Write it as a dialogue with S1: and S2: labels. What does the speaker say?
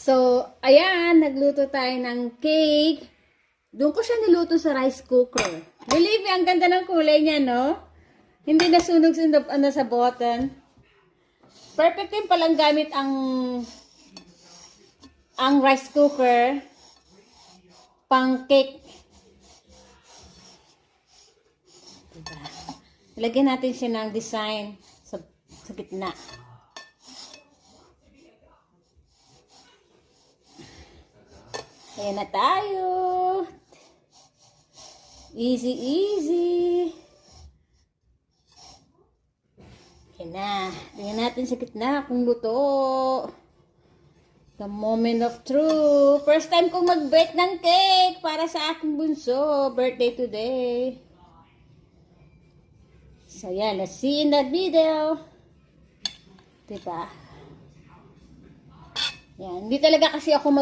S1: So, ayan, nagluto tayo ng cake. Doon ko siya niluto sa rice cooker. Believe me, ang ganda ng kulay niya, no? Hindi nasunog sa button. Perfect din palang gamit ang rice cooker pang cake. Diba? Lagyan natin siya ng design sa gitna. Ayan na tayo. Easy, easy. Ayan na. Tingnan natin sa gitna kung luto. The moment of truth. First time kong mag-bake ng cake para sa aking bunso. Birthday today. So, yan. Let's see in that video. Diba? Yan. Hindi talaga kasi ako